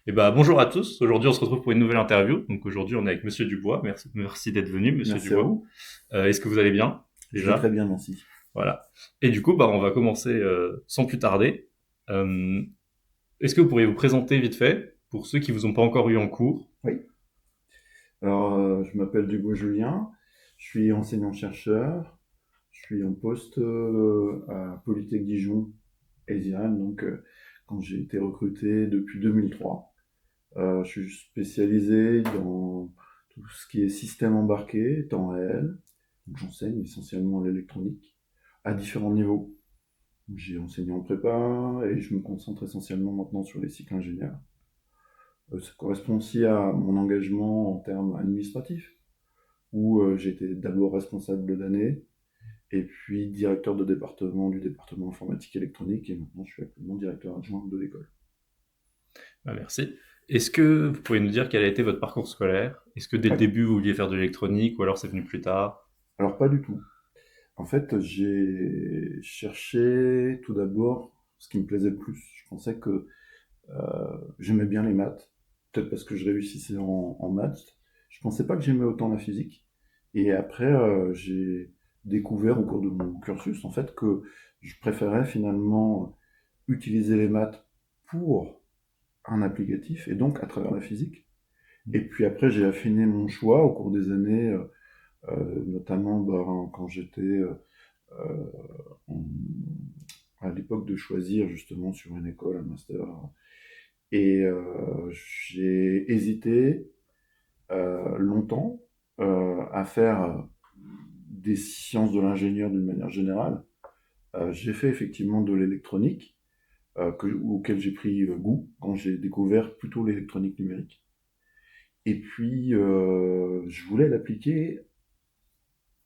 Et bah, bonjour à tous. Aujourd'hui, on se retrouve pour une nouvelle interview. Donc aujourd'hui, on est avec Monsieur Dubois. Merci d'être venu, Monsieur Merci à Dubois. vous. Est-ce que vous allez bien Je vais déjà? très bien, merci. Voilà. Et du coup, bah, on va commencer sans plus tarder. Euh, Est-ce que vous pourriez vous présenter vite fait pour ceux qui vous ont pas encore eu en cours? Oui. Alors, je m'appelle Dubois Julien, je suis enseignant-chercheur, je suis en poste à Polytech Dijon, ESIAN, donc quand j'ai été recruté depuis 2003. Je suis spécialisé dans tout ce qui est système embarqué, temps réel. Donc, j'enseigne essentiellement l'électronique à différents niveaux. J'ai enseigné en prépa et je me concentre essentiellement maintenant sur les cycles ingénieurs. Ça correspond aussi à mon engagement en termes administratifs, où j'étais d'abord responsable d'année, et puis directeur de département du département informatique électronique, et maintenant je suis actuellement directeur adjoint de l'école. Bah, merci. Est-ce que vous pouvez nous dire quel a été votre parcours scolaire? Est-ce que dès le Ouais. début, vous vouliez faire de l'électronique ou alors c'est venu plus tard? Alors pas du tout. En fait, j'ai cherché tout d'abord ce qui me plaisait le plus. Je pensais que j'aimais bien les maths, peut-être parce que je réussissais en maths. Je pensais pas que j'aimais autant la physique. Et après, j'ai découvert au cours de mon cursus, en fait, que je préférais finalement utiliser les maths pour un applicatif, et donc à travers la physique. Et puis après, j'ai affiné mon choix au cours des années, notamment quand j'étais en- à l'époque de choisir justement sur une école, un master. Et j'ai hésité longtemps à faire des sciences de l'ingénieur d'une manière générale. J'ai fait effectivement de l'électronique, auquel j'ai pris goût quand j'ai découvert plutôt l'électronique numérique. Et puis, je voulais l'appliquer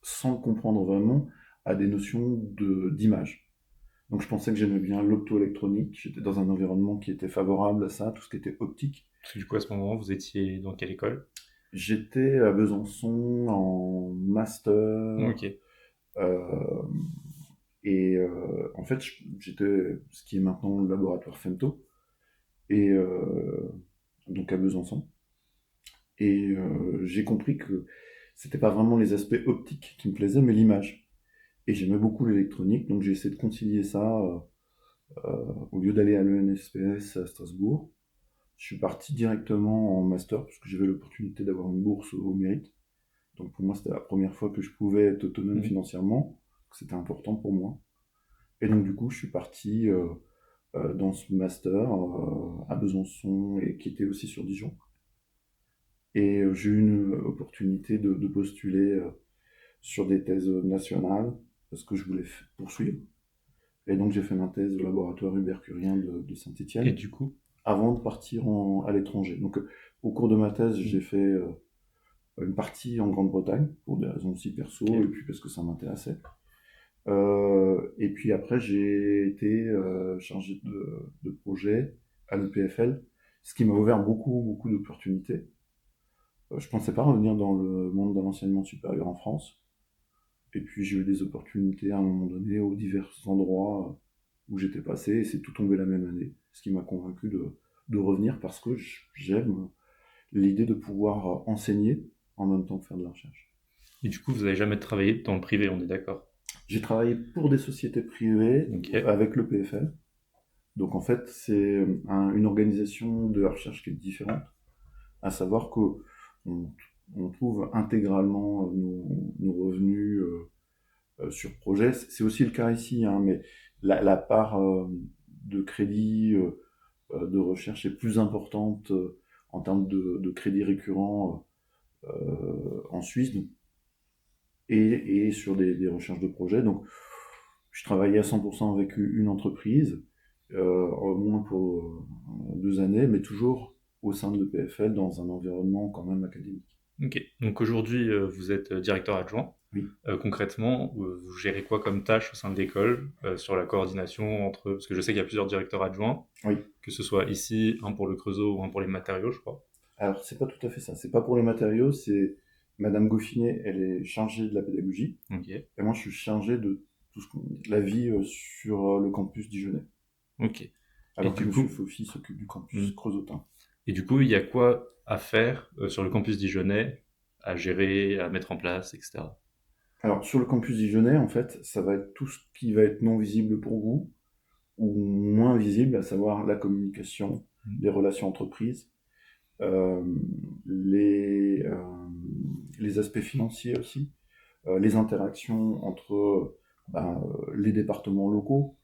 sans le comprendre vraiment à des notions d'image. Donc je pensais que j'aimais bien l'optoélectronique, j'étais dans un environnement qui était favorable à ça, tout ce qui était optique. Parce que du coup, à ce moment, vous étiez dans quelle école? J'étais à Besançon en master, Ok. euh, et en fait j'étais ce qui est maintenant le laboratoire Femto, et donc à Besançon. Et j'ai compris que c'était pas vraiment les aspects optiques qui me plaisaient, mais l'image. Et j'aimais beaucoup l'électronique, donc j'ai essayé de concilier ça au lieu d'aller à l'ENSPS à Strasbourg. Je suis parti directement en master parce que j'avais l'opportunité d'avoir une bourse au mérite. Donc pour moi, c'était la première fois que je pouvais être autonome Mhm. financièrement. C'était important pour moi. Et donc du coup, je suis parti dans ce master à Besançon et qui était aussi sur Dijon. Et j'ai eu une opportunité de postuler sur des thèses nationales parce que je voulais poursuivre. Et donc j'ai fait ma thèse au laboratoire Hubert Curien de Et Saint-Étienne du coup, avant de partir à l'étranger. Donc au cours de ma thèse, j'ai fait une partie en Grande-Bretagne pour des raisons aussi perso et ok. puis parce que ça m'intéressait. Et puis après, j'ai été chargé de projet à l'EPFL, ce qui m'a ouvert beaucoup d'opportunités. Je pensais pas revenir dans le monde de l'enseignement supérieur en France. Et puis j'ai eu des opportunités à un moment donné aux divers endroits où j'étais passé et c'est tout tombé la même année. Ce qui m'a convaincu de revenir parce que j'aime l'idée de pouvoir enseigner en même temps que faire de la recherche. Et du coup, vous n'avez jamais travaillé dans le privé, on est d'accord? J'ai travaillé pour des sociétés privées Ok. avec le PFL. Donc en fait, c'est une organisation de recherche qui est différente, à savoir qu'on on trouve intégralement nos revenus sur projet. C'est aussi le cas ici, hein, mais la part de crédit de recherche est plus importante en termes de crédit récurrent en Suisse et sur des recherches de projet. Donc je travaillais à 100% avec une entreprise, au moins pour 2 années, mais toujours au sein de l'EPFL dans un environnement quand même académique. Ok. Donc aujourd'hui, vous êtes directeur adjoint. Oui, Concrètement, vous gérez quoi comme tâche au sein de l'école sur la coordination entre... Parce que je sais qu'il y a plusieurs directeurs adjoints, oui. que ce soit ici, un pour le Creusot ou un pour les matériaux, je crois. Alors c'est pas tout à fait ça. C'est pas pour les matériaux, c'est Madame Goffinet, elle est chargée de la pédagogie. Ok. Et moi, je suis chargé de la vie sur le campus dijonnais, Ok. Et alors que du Monsieur coup, Faufi s'occupe du campus hmm. creusotin. Et du coup, il y a quoi à faire sur le campus dijonnais, à gérer, à mettre en place, etc. Alors, sur le campus dijonnais, en fait, ça va être tout ce qui va être non visible pour vous, ou moins visible, à savoir la communication, Mhm. les relations entreprises, euh, les, euh, les aspects financiers aussi, les interactions entre les départements locaux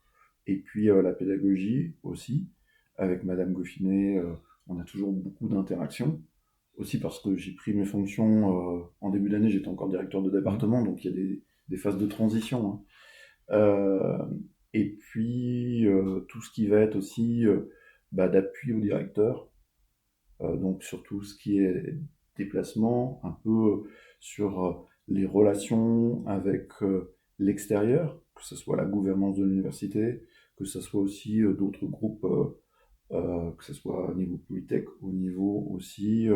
et puis la pédagogie aussi. Avec Madame Goffinet, on a toujours beaucoup d'interactions. Aussi parce que j'ai pris mes fonctions en début d'année, j'étais encore directeur de Mhm. département, donc il y a des phases de transition, hein. Euh, et puis tout ce qui va être aussi d'appui au directeur, donc sur tout ce qui est déplacement, un peu sur les relations avec l'extérieur, que ce soit la gouvernance de l'université, que ce soit aussi d'autres groupes, que ce soit au niveau Polytech, au niveau aussi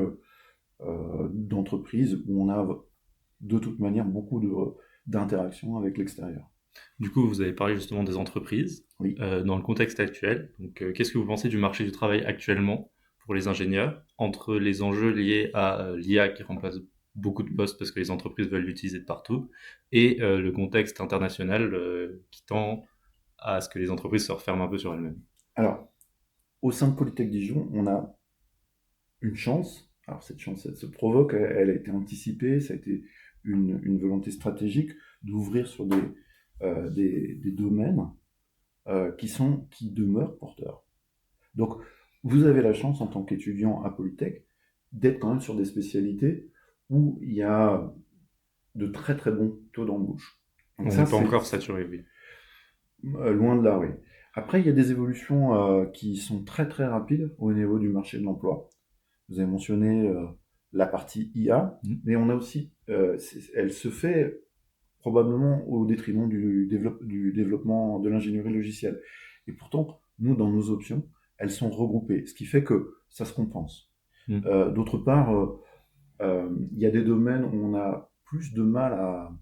d'entreprise, où on a de toute manière beaucoup d'interactions avec l'extérieur. Du coup, vous avez parlé justement des entreprises Oui. dans le contexte actuel. Donc, qu'est-ce que vous pensez du marché du travail actuellement pour les ingénieurs, entre les enjeux liés à l'IA qui remplace beaucoup de postes parce que les entreprises veulent l'utiliser de partout, et le contexte international qui tend à ce que les entreprises se referment un peu sur elles-mêmes. Alors, au sein de Polytech Dijon, on a une chance. Alors cette chance, elle se provoque, elle a été anticipée, ça a été une volonté stratégique d'ouvrir sur des domaines qui demeurent porteurs. Donc, vous avez la chance en tant qu'étudiant à Polytech d'être quand même sur des spécialités où il y a de très très bons taux d'embauche. Donc On ça, n'est pas c'est encore saturé, oui. loin de là, oui. Après, il y a des évolutions qui sont très très rapides au niveau du marché de l'emploi. Vous avez mentionné la partie IA, Mhm. mais on a aussi, elle se fait probablement au détriment du développement de l'ingénierie logicielle. Et pourtant, nous, dans nos options, elles sont regroupées, ce qui fait que ça se compense. Mhm. D'autre part, il y a des domaines où on a plus de mal à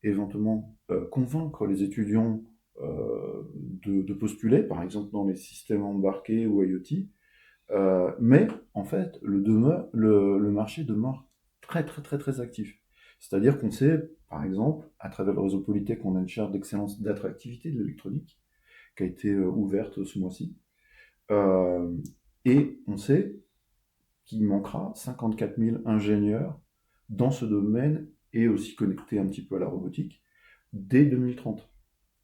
éventuellement convaincre les étudiants de postuler, par exemple dans les systèmes embarqués ou IoT. Mais en fait, le marché demeure très très très très actif. C'est-à-dire qu'on sait, par exemple, à travers le réseau Polytech, on a une chaire d'excellence d'attractivité de l'électronique qui a été ouverte ce mois-ci. Euh, et on sait qu'il manquera 54 000 ingénieurs dans ce domaine et aussi connectés un petit peu à la robotique dès 2030.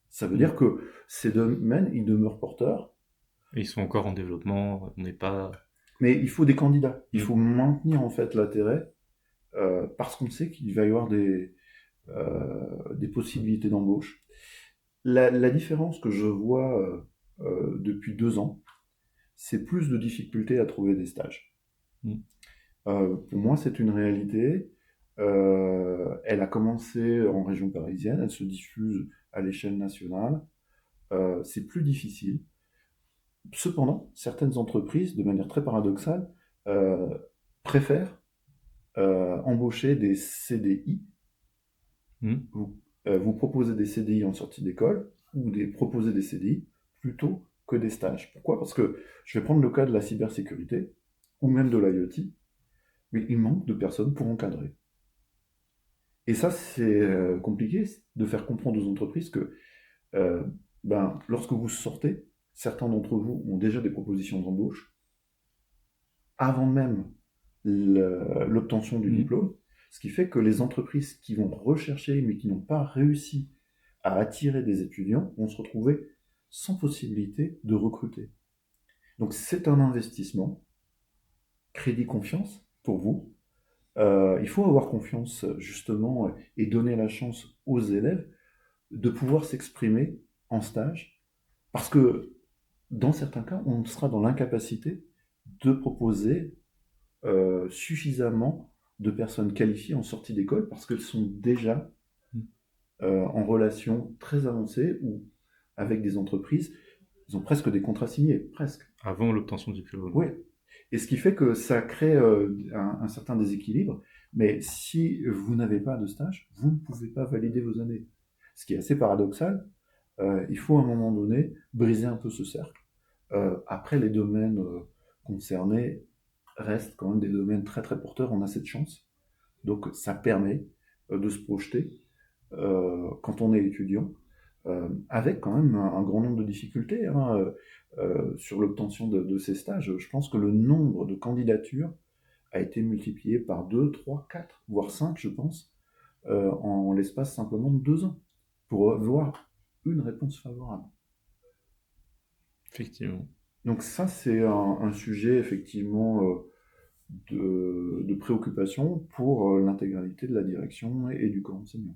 Ça veut dire Mhm. que ces domaines, ils demeurent porteurs, Ils sont encore en développement, on n'est pas... mais il faut des candidats. Il faut Mhm. maintenir en fait l'intérêt parce qu'on sait qu'il va y avoir des possibilités d'embauche. La différence que je vois depuis 2 ans, c'est plus de difficultés à trouver des stages. Mhm. Pour moi, c'est une réalité. Elle a commencé en région parisienne, elle se diffuse à l'échelle nationale. C'est plus difficile. Cependant, certaines entreprises, de manière très paradoxale, euh, préfèrent embaucher des CDI. Mhm. Vous proposez des CDI en sortie d'école ou proposer des CDI plutôt que des stages. Pourquoi? Parce que je vais prendre le cas de la cybersécurité ou même de l'IoT, mais il manque de personnes pour encadrer. Et ça, c'est compliqué de faire comprendre aux entreprises que euh, lorsque vous sortez, certains d'entre vous ont déjà des propositions d'embauche avant même l'obtention du Mhm. diplôme, ce qui fait que les entreprises qui vont rechercher mais qui n'ont pas réussi à attirer des étudiants vont se retrouver sans possibilité de recruter. Donc c'est un investissement, crédit confiance pour vous. Il faut avoir confiance justement et donner la chance aux élèves de pouvoir s'exprimer en stage parce que dans certains cas, on sera dans l'incapacité de proposer suffisamment de personnes qualifiées en sortie d'école parce qu'elles sont déjà en relation très avancée ou avec des entreprises. Ils ont presque des contrats signés, presque. Avant l'obtention du diplôme. Oui. Et ce qui fait que ça crée un certain déséquilibre. Mais si vous n'avez pas de stage, vous ne pouvez pas valider vos années. Ce qui est assez paradoxal. Il faut à un moment donné briser un peu ce cercle. Après, les domaines concernés, restent quand même des domaines très très porteurs. On a cette chance. Donc ça permet de se projeter quand on est étudiant, avec quand même un grand nombre de difficultés hein, sur l'obtention de ces stages. Je pense que le nombre de candidatures a été multiplié par 2, 3, 4, voire 5, je pense, en l'espace simplement de 2 ans, pour avoir une réponse favorable. Effectivement. Donc ça, c'est un sujet effectivement de préoccupation pour l'intégralité de la direction et du corps enseignant.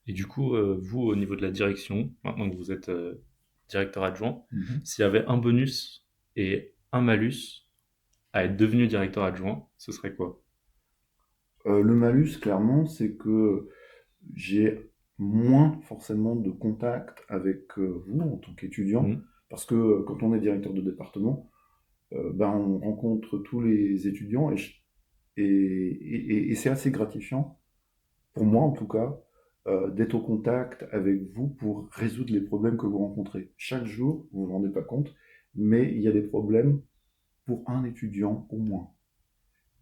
Et du coup, vous, au niveau de la direction, maintenant que vous êtes directeur adjoint, Mhm. s'il y avait un bonus et un malus à être devenu directeur adjoint, ce serait quoi? Le malus, clairement, c'est que j'ai moins forcément de contact avec vous en tant qu'étudiant, Hmm. parce que quand on est directeur de département, ben, on rencontre tous les étudiants et c'est assez gratifiant, pour moi en tout cas, d'être au contact avec vous pour résoudre les problèmes que vous rencontrez. Chaque jour, vous ne vous rendez pas compte, mais il y a des problèmes pour un étudiant au moins.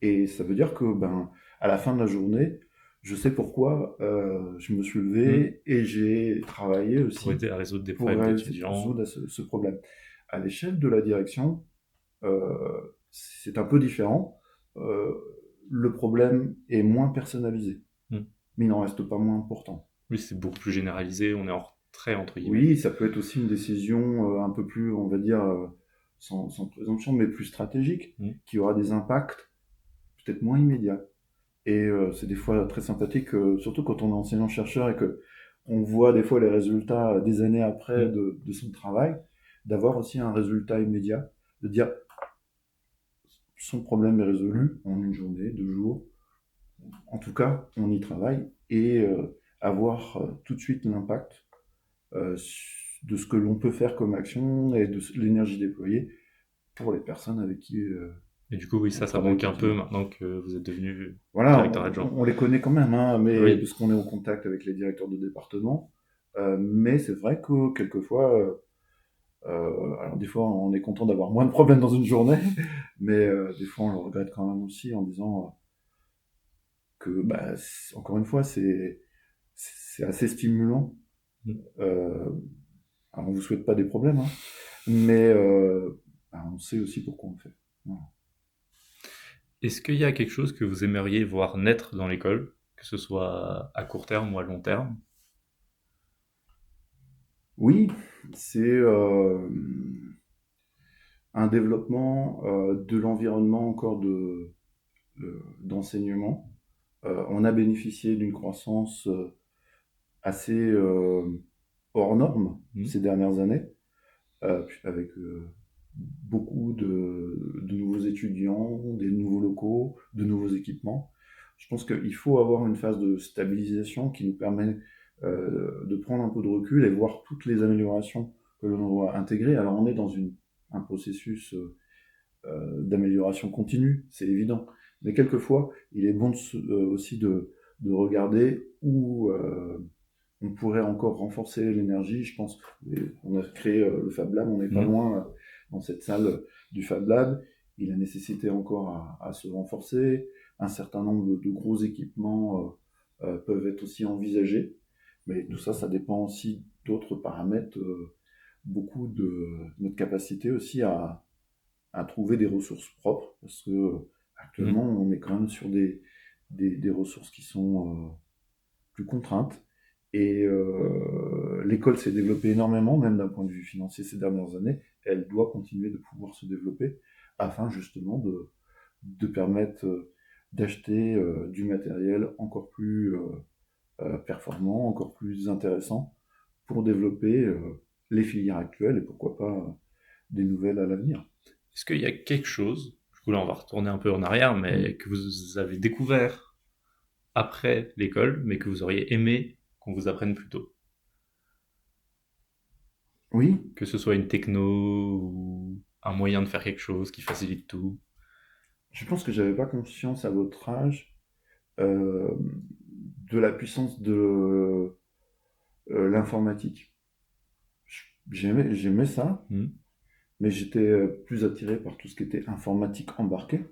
Et ça veut dire que, ben, à la fin de la journée, je sais pourquoi je me suis Hmm. levé et j'ai travaillé Pour aussi aider à résoudre des pour problèmes d'étudiants. résoudre ce problème. À l'échelle de la direction, c'est un peu différent. Euh, le problème est moins personnalisé, Hmm. mais il n'en reste pas moins important. Oui, c'est beaucoup plus généralisé, on est en retrait, entre guillemets. Oui, ça peut être aussi une décision un peu plus, on va dire, sans présomption, mais plus stratégique, Hmm. qui aura des impacts peut-être moins immédiats. Et c'est des fois très sympathique, surtout quand on est enseignant-chercheur et que on voit des fois les résultats des années après Hmm. de son travail, d'avoir aussi un résultat immédiat, de dire son problème est résolu en une journée, 2 jours. En tout cas, on y travaille et avoir tout de suite l'impact euh, de ce que l'on peut faire comme action et de l'énergie déployée pour les personnes avec qui Et du coup, oui, on ça travaille au manque un peu quotidien. maintenant que vous êtes devenu Voilà, directeur adjoint. on les connaît quand même, hein, mais Oui, parce qu'on est en contact avec les directeurs de département. Mais c'est vrai que quelquefois, alors des fois on est content d'avoir moins de problèmes dans une journée, mais des fois on le regrette quand même aussi en disant que, bah, encore une fois, c'est assez stimulant. Euh, alors on vous souhaite pas des problèmes, hein, mais bah, on sait aussi pourquoi on le fait. Voilà. est-ce qu'il y a quelque chose que vous aimeriez voir naître dans l'école, que ce soit à court terme ou à long terme? Oui, c'est un développement de l'environnement encore d'enseignement. On a bénéficié d'une croissance assez hors norme Hmm. ces dernières années, avec beaucoup de nouveaux étudiants, des nouveaux locaux, de nouveaux équipements. Je pense qu'il faut avoir une phase de stabilisation qui nous permet de prendre un peu de recul et voir toutes les améliorations que l'on doit intégrer. Alors on est dans un processus d'amélioration continue, c'est évident. Mais quelquefois, il est bon aussi de regarder où on pourrait encore renforcer l'énergie. Je pense qu'on a créé le Fab Lab, on n'est pas Hmm. loin dans cette salle du Fab Lab. Il a nécessité encore à se renforcer. Un certain nombre de gros équipements peuvent être aussi envisagés. Mais tout ça, ça dépend aussi d'autres paramètres, beaucoup de notre capacité aussi à trouver des ressources propres, parce que Hmm. actuellement, on est quand même sur des ressources qui sont plus contraintes. Et l'école s'est développée énormément, même d'un point de vue financier ces dernières années. Elle doit continuer de pouvoir se développer afin justement de permettre d'acheter du matériel encore plus performant, encore plus intéressant pour développer les filières actuelles et pourquoi pas des nouvelles à l'avenir. Est-ce qu'il y a quelque chose, du coup là on va retourner un peu en arrière, mais Mm. que vous avez découvert après l'école, mais que vous auriez aimé qu'on vous apprenne plus tôt? Oui, Que ce soit une techno ou un moyen de faire quelque chose qui facilite tout. je pense que j'avais pas conscience à votre âge euh, de la puissance de l'informatique. J'aimais ça, Hmm. mais j'étais plus attiré par tout ce qui était informatique embarquée.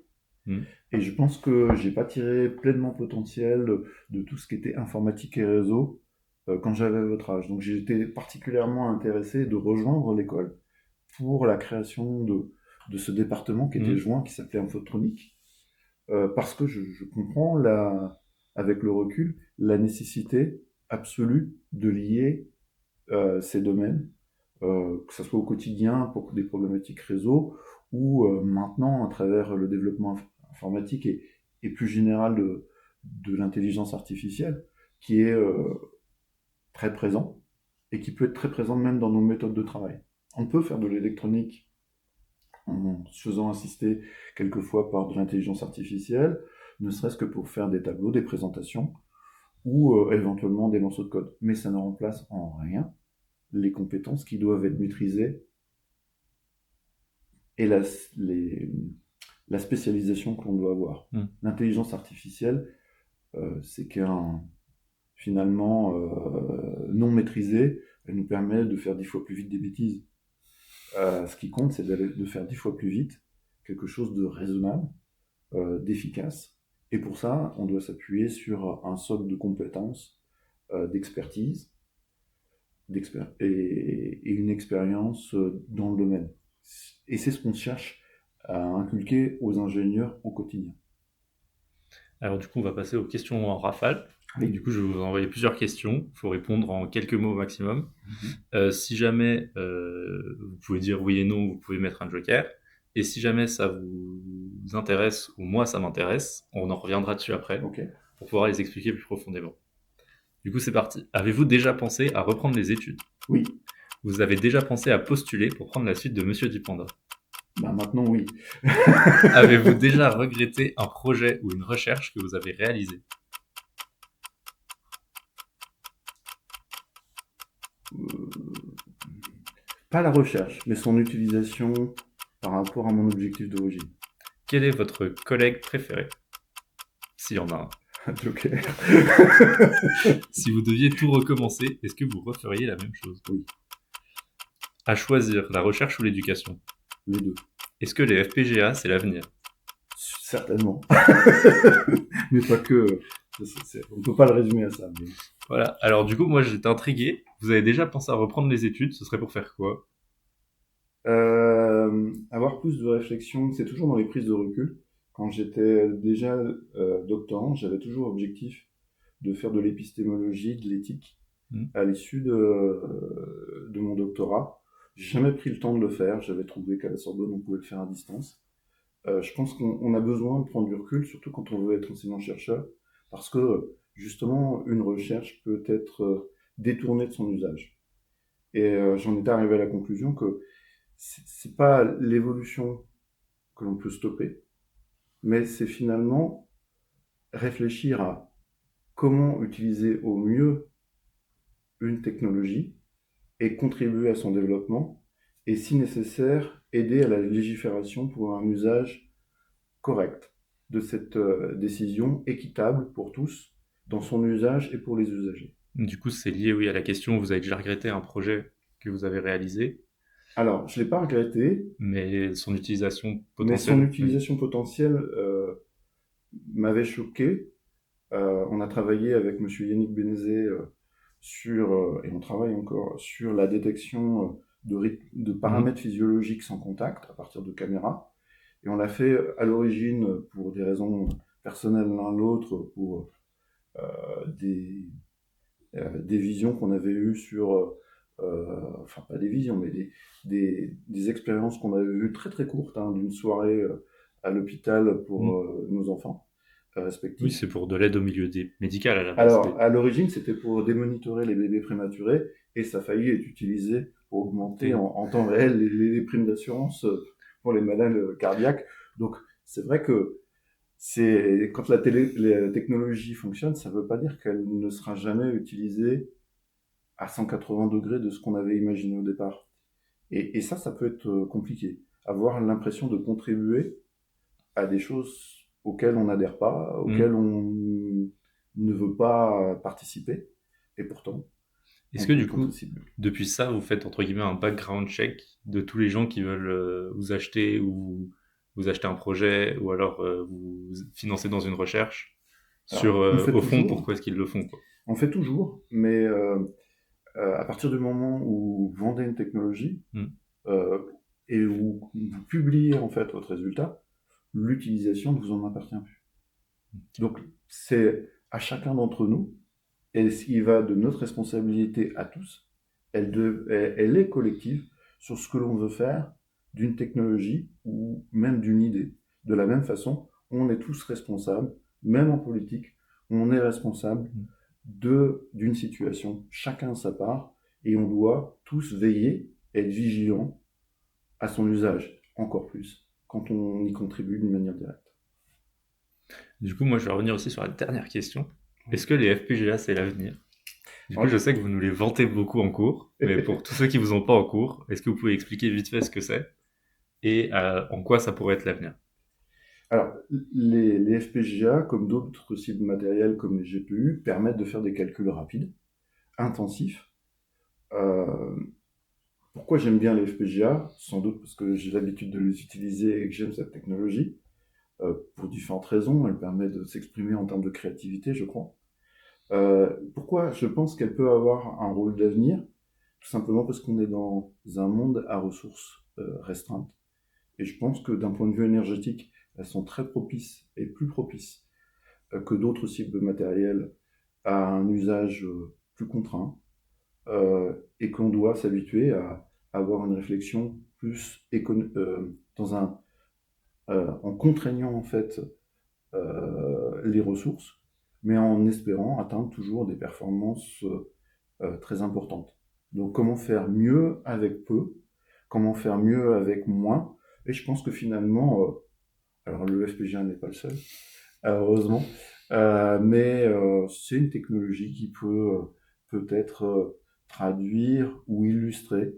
Mmh. Et je pense que j'ai pas tiré pleinement potentiel de tout ce qui était informatique et réseau quand j'avais votre âge. Donc j'ai été particulièrement intéressé de rejoindre l'école pour la création de ce département qui était Mmh. joint, qui s'appelait Infotronique, parce que je comprends avec le recul la nécessité absolue de lier ces domaines, que ce soit au quotidien pour des problématiques réseau ou maintenant à travers le développement informatique et plus général de l'intelligence artificielle qui est très présent et qui peut être très présent même dans nos méthodes de travail. On peut faire de l'électronique en se faisant assister quelquefois par de l'intelligence artificielle, ne serait-ce que pour faire des tableaux, des présentations ou éventuellement des morceaux de code. Mais ça ne remplace en rien les compétences qui doivent être maîtrisées et la spécialisation que l'on doit avoir. Mmh. L'intelligence artificielle, c'est finalement non maîtrisée, elle nous permet de faire 10 fois plus vite des bêtises. Ce qui compte, c'est de faire 10 fois plus vite quelque chose de raisonnable, d'efficace. Et pour ça, on doit s'appuyer sur un socle de compétences, d'expertise, et une expérience dans le domaine. Et c'est ce qu'on cherche à inculquer aux ingénieurs au quotidien. Alors du coup, on va passer aux questions en rafale. Oui. Du coup, je vais vous envoyer plusieurs questions. Il faut répondre en quelques mots au maximum. Mhm. Si jamais vous pouvez dire oui et non, vous pouvez mettre un joker. Et si jamais ça vous intéresse ou moi ça m'intéresse, on en reviendra dessus après Ok. pour pouvoir les expliquer plus profondément. Du coup, c'est parti. Avez-vous déjà pensé à reprendre les études? Oui. Vous avez déjà pensé à postuler pour prendre la suite de Monsieur Dupanda? Bah maintenant, oui. Avez-vous déjà regretté un projet ou une recherche que vous avez réalisé? Pas la recherche, mais son utilisation par rapport à mon objectif d'origine. Quel est votre collègue préféré? S'il y en a un. Joker. Si vous deviez tout recommencer, est-ce que vous referiez la même chose? Oui. À choisir, la recherche ou l'éducation? Les deux. Est-ce que les FPGA, c'est l'avenir? Certainement. Mais pas que. On ne peut pas le résumer à ça. Mais... Voilà. Alors du coup, moi j'étais intrigué. Vous avez déjà pensé à reprendre les études? Ce serait pour faire quoi? Avoir plus de réflexion, c'est toujours dans les prises de recul. Quand j'étais déjà doctorant, j'avais toujours objectif de faire de l'épistémologie, de l'éthique à l'issue de mon doctorat. J'ai jamais pris le temps de le faire. J'avais trouvé qu'à la Sorbonne, on pouvait le faire à distance. Je pense qu'on a besoin de prendre du recul, surtout quand on veut être enseignant-chercheur, parce que justement, une recherche peut être détournée de son usage. Et j'en étais arrivé à la conclusion que c'est pas l'évolution que l'on peut stopper, mais c'est finalement réfléchir à comment utiliser au mieux une technologie et contribuer à son développement, et si nécessaire, aider à la légifération pour un usage correct de cette décision, équitable pour tous, dans son usage et pour les usagers. Du coup, c'est lié, oui, à la question, vous avez déjà regretté un projet que vous avez réalisé, Alors, je ne l'ai pas regretté, mais son utilisation mais potentielle, son oui. utilisation potentielle m'avait choqué. On a travaillé avec M. Yannick Bénézé et on travaille encore, sur la détection de paramètres physiologiques sans contact à partir de caméras. Et on l'a fait à l'origine pour des raisons personnelles l'un l'autre, pour des visions qu'on avait eues sur, enfin pas des visions, mais des expériences qu'on avait vues très très courtes, hein, d'une soirée à l'hôpital pour nos enfants respectifs. Oui, c'est pour de l'aide au milieu médical à la base. Alors, à l'origine, c'était pour démonitorer les bébés prématurés, et ça a failli être utilisé pour augmenter en temps réel les primes d'assurance pour les malades cardiaques. Donc, c'est vrai que quand la technologie fonctionne, ça ne veut pas dire qu'elle ne sera jamais utilisée à 180 degrés de ce qu'on avait imaginé au départ. Et ça peut être compliqué. Avoir l'impression de contribuer à des choses auxquelles on n'adhère pas, auxquelles on ne veut pas participer, et pourtant, est-ce que du coup, depuis ça, vous faites entre guillemets un background check de tous les gens qui veulent vous acheter ou vous achetez un projet ou alors vous financez dans une recherche sur, Alors, on fait au fond, toujours, pourquoi est-ce qu'ils le font, quoi. on fait toujours, mais à partir du moment où vous vendez une technologie Mm. euh, et où vous publiez en fait votre résultat, l'utilisation ne vous en appartient plus. Donc c'est à chacun d'entre nous, et ce qui va de notre responsabilité à tous, elle est collective sur ce que l'on veut faire d'une technologie ou même d'une idée. De la même façon, on est tous responsables, même en politique, on est responsable Mm. d'une situation, chacun sa part, et on doit tous veiller, être vigilants à son usage, encore plus, quand on y contribue d'une manière directe. Du coup, moi, je vais revenir aussi sur la dernière question. Oui. Est-ce que les FPGA, c'est l'avenir? Du coup, je sais que vous nous les vantez beaucoup en cours, mais pour tous ceux qui vous ont pas en cours, est-ce que vous pouvez expliquer vite fait ce que c'est et en quoi ça pourrait être l'avenir? Alors, les FPGA, comme d'autres cibles matérielles comme les GPU, permettent de faire des calculs rapides, intensifs. Euh, Pourquoi j'aime bien les FPGA? Sans doute parce que j'ai l'habitude de les utiliser et que j'aime cette technologie. Pour différentes raisons, elle permet de s'exprimer en termes de créativité, je crois. Pourquoi je pense qu'elle peut avoir un rôle d'avenir? Tout simplement parce qu'on est dans un monde à ressources restreintes. Et je pense que d'un point de vue énergétique, elles sont très propices et plus propices que d'autres cibles matérielles à un usage plus contraint et qu'on doit s'habituer à avoir une réflexion plus dans en contraignant en fait les ressources, mais en espérant atteindre toujours des performances très importantes. Donc comment faire mieux avec peu, comment faire mieux avec moins, et je pense que finalement, alors le FPGA n'est pas le seul, heureusement, mais c'est une technologie qui peut peut-être traduire ou illustrer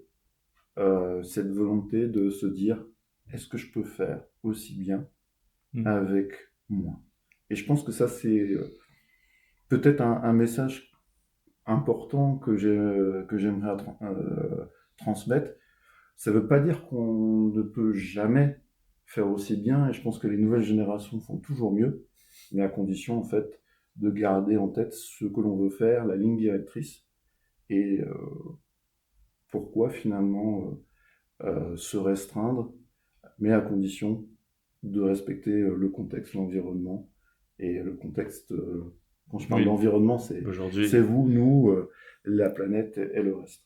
cette volonté de se dire est-ce que je peux faire aussi bien Mm. avec moins. Et je pense que ça, c'est peut-être un message important que j'aimerais transmettre. Ça ne veut pas dire qu'on ne peut jamais faire aussi bien, et je pense que les nouvelles générations font toujours mieux, mais à condition, en fait, de garder en tête ce que l'on veut faire, la ligne directrice, et pourquoi finalement se restreindre, mais à condition de respecter le contexte, l'environnement, et le contexte, quand je parle Oui, d'environnement, c'est aujourd'hui. vous, nous, la planète et le reste.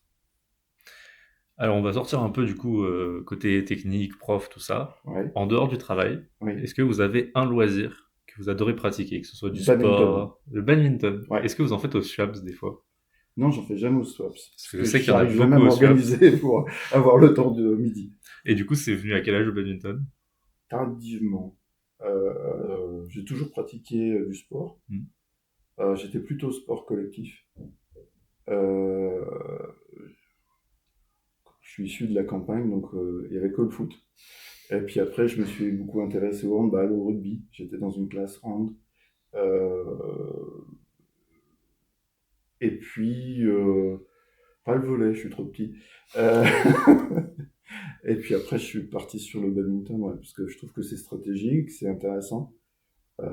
Alors, on va sortir un peu du coup côté technique, prof, tout ça. Ouais, En dehors du travail, oui. est-ce que vous avez un loisir que vous adorez pratiquer, que ce soit du Badminton. sport, le badminton? Ouais. Est-ce que vous en faites au SHAPS des fois? Non, j'en fais jamais au swaps, Parce parce que je que sais qu'il y en a j'arrive jamais à beaucoup au SHAPS. m'organiser pour avoir le temps de midi. Et du coup, c'est venu à quel âge le badminton? Tardivement. J'ai toujours pratiqué du sport. Hmm. J'étais plutôt sport collectif. Euh, je suis issu de la campagne, donc il y avait que le foot. Et puis après, je me suis beaucoup intéressé au handball, au rugby. J'étais dans une classe hand. Euh, et puis, pas le volley, je suis trop petit. Euh, et puis après, je suis parti sur le badminton, ouais, parce que je trouve que c'est stratégique, c'est intéressant.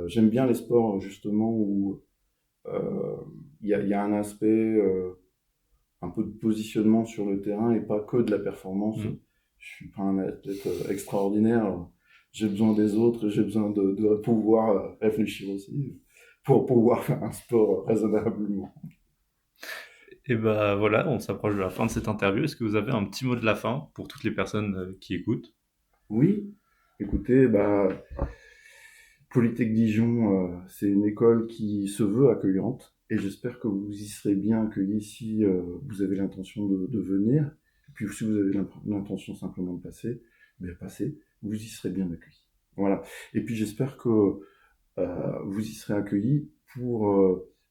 J'aime bien les sports, justement, où euh, il y a un aspect un peu de positionnement sur le terrain et pas que de la performance. Hmm. Je suis pas un athlète extraordinaire. J'ai besoin des autres, j'ai besoin de pouvoir réfléchir aussi pour pouvoir faire un sport raisonnablement. Et bah voilà, on s'approche de la fin de cette interview. Est-ce que vous avez un petit mot de la fin pour toutes les personnes qui écoutent? Oui, écoutez, bah, Polytech Dijon, c'est une école qui se veut accueillante et j'espère que vous y serez bien accueillis si vous avez l'intention de venir. Et puis si vous avez l'intention simplement de passer, bien passez, vous y serez bien accueillis. Voilà. Et puis j'espère que vous y serez accueillis pour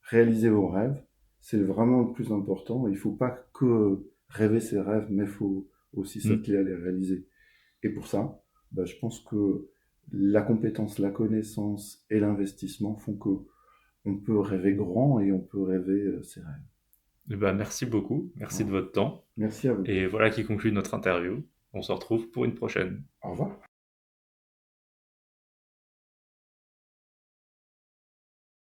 réaliser vos rêves. C'est vraiment le plus important. Il ne faut pas que rêver ses rêves, mais il faut aussi Hmm. s'atteler à les réaliser. Et pour ça, bah, je pense que la compétence, la connaissance et l'investissement font que on peut rêver grand et on peut rêver ses rêves. Et bah merci beaucoup, merci de Voilà. votre temps. Merci à vous. Et voilà qui conclut notre interview. On se retrouve pour une prochaine. Au revoir.